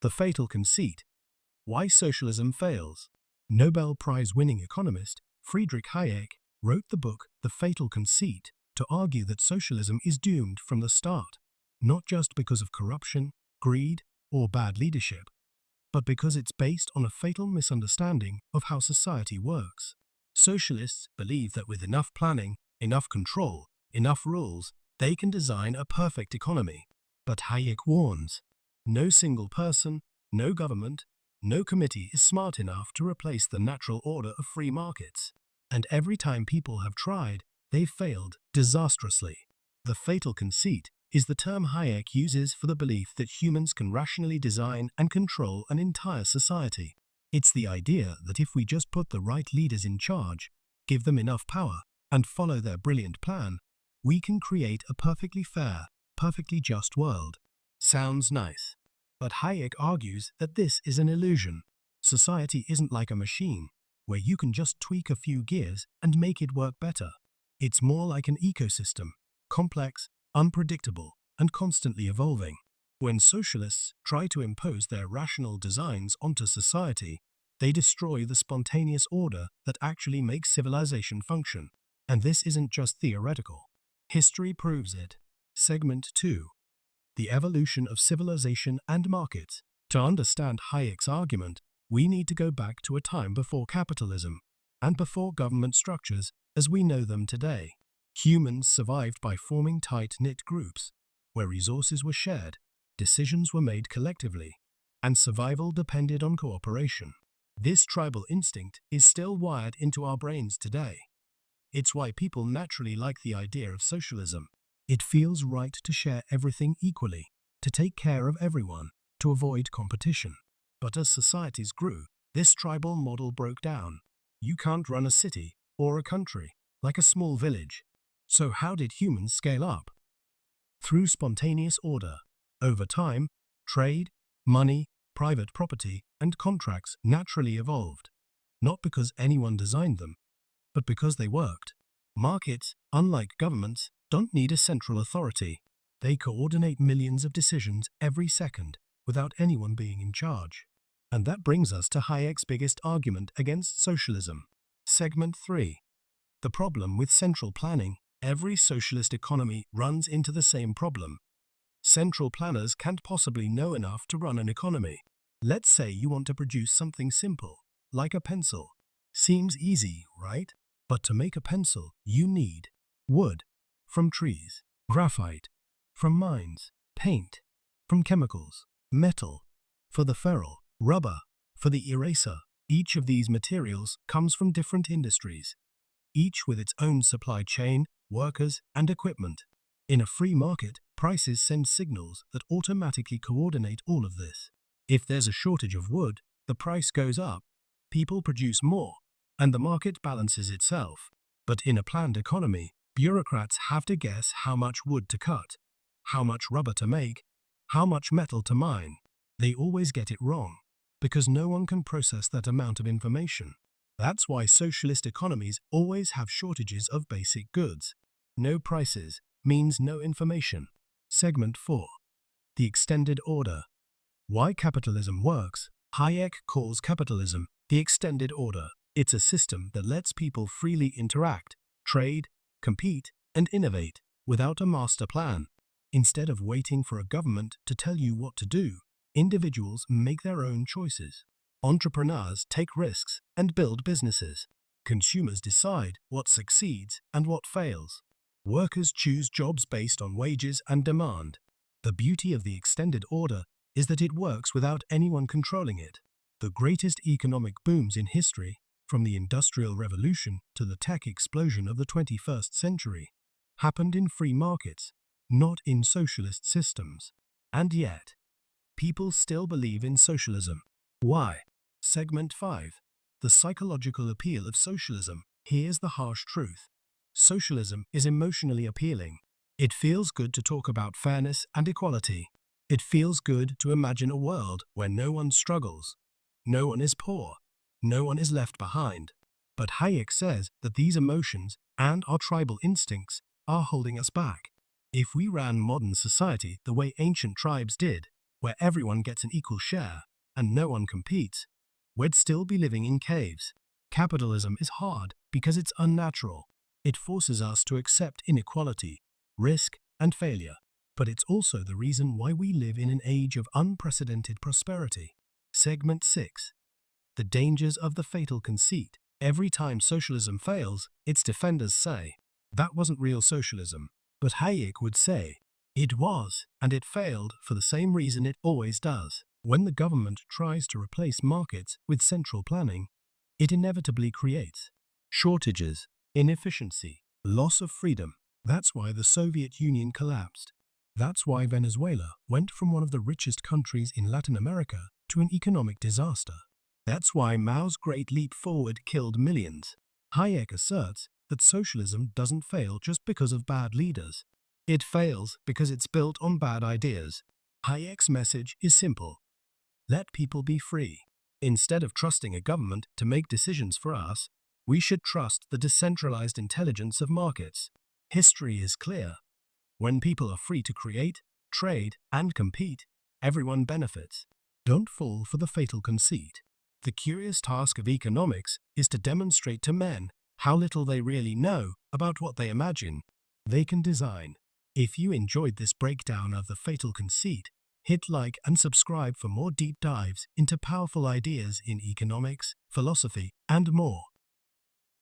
The Fatal Conceit. Why Socialism Fails. Nobel Prize-winning economist Friedrich Hayek wrote the book The Fatal Conceit to argue that socialism is doomed from the start, not just because of corruption, greed, or bad leadership, but because it's based on a fatal misunderstanding of how society works. Socialists believe that with enough planning, enough control, enough rules, they can design a perfect economy. But Hayek warns, no single person, no government, no committee is smart enough to replace the natural order of free markets. And every time people have tried, they've failed disastrously. The fatal conceit is the term Hayek uses for the belief that humans can rationally design and control an entire society. It's the idea that if we just put the right leaders in charge, give them enough power, and follow their brilliant plan, we can create a perfectly fair, perfectly just world. Sounds nice. But Hayek argues that this is an illusion. Society isn't like a machine, where you can just tweak a few gears and make it work better. It's more like an ecosystem, complex, unpredictable, and constantly evolving. When socialists try to impose their rational designs onto society, they destroy the spontaneous order that actually makes civilization function. And this isn't just theoretical. History proves it. Segment 2. The evolution of civilization and markets. To understand Hayek's argument, we need to go back to a time before capitalism and before government structures as we know them today. Humans survived by forming tight-knit groups, where resources were shared, decisions were made collectively, and survival depended on cooperation. This tribal instinct is still wired into our brains today. It's why people naturally like the idea of socialism. It feels right to share everything equally, to take care of everyone, to avoid competition. But as societies grew, this tribal model broke down. You can't run a city or a country like a small village. So how did humans scale up? Through spontaneous order. Over time, trade, money, private property, and contracts naturally evolved, not because anyone designed them, but because they worked. Markets, unlike governments, don't need a central authority. They coordinate millions of decisions every second without anyone being in charge. And that brings us to Hayek's biggest argument against socialism. Segment 3. The problem with central planning. Every socialist economy runs into the same problem. Central planners can't possibly know enough to run an economy. Let's say you want to produce something simple, like a pencil. Seems easy, right? But to make a pencil, you need wood from trees, graphite from mines, paint from chemicals, metal for the ferrule, rubber for the eraser. Each of these materials comes from different industries, each with its own supply chain, workers, and equipment. In a free market, prices send signals that automatically coordinate all of this. If there's a shortage of wood, the price goes up, people produce more, and the market balances itself. But in a planned economy, bureaucrats have to guess how much wood to cut, how much rubber to make, how much metal to mine. They always get it wrong, because no one can process that amount of information. That's why socialist economies always have shortages of basic goods. No prices means no information. Segment 4. The extended order. Why capitalism works. Hayek calls capitalism the extended order. It's a system that lets people freely interact, trade, compete, and innovate without a master plan. Instead of waiting for a government to tell you what to do, individuals make their own choices. Entrepreneurs take risks and build businesses. Consumers decide what succeeds and what fails. Workers choose jobs based on wages and demand. The beauty of the extended order is that it works without anyone controlling it. The greatest economic booms in history, from the Industrial Revolution to the tech explosion of the 21st century, happened in free markets, not in socialist systems. And yet, people still believe in socialism. Why? Segment 5. The psychological appeal of socialism. Here's the harsh truth. Socialism is emotionally appealing. It feels good to talk about fairness and equality. It feels good to imagine a world where no one struggles, no one is poor, no one is left behind. But Hayek says that these emotions and our tribal instincts are holding us back. If we ran modern society the way ancient tribes did, where everyone gets an equal share and no one competes, we'd still be living in caves. Capitalism is hard because it's unnatural. It forces us to accept inequality, risk, and failure. But it's also the reason why we live in an age of unprecedented prosperity. Segment 6. The dangers of the fatal conceit. Every time socialism fails, its defenders say, that wasn't real socialism. But Hayek would say, it was, and it failed for the same reason it always does. When the government tries to replace markets with central planning, it inevitably creates shortages, inefficiency, loss of freedom. That's why the Soviet Union collapsed. That's why Venezuela went from one of the richest countries in Latin America to an economic disaster. That's why Mao's Great Leap Forward killed millions. Hayek asserts that socialism doesn't fail just because of bad leaders. It fails because it's built on bad ideas. Hayek's message is simple. Let people be free. Instead of trusting a government to make decisions for us, we should trust the decentralized intelligence of markets. History is clear. When people are free to create, trade, and compete, everyone benefits. Don't fall for the fatal conceit. The curious task of economics is to demonstrate to men how little they really know about what they imagine they can design. If you enjoyed this breakdown of the fatal conceit, hit like and subscribe for more deep dives into powerful ideas in economics, philosophy, and more.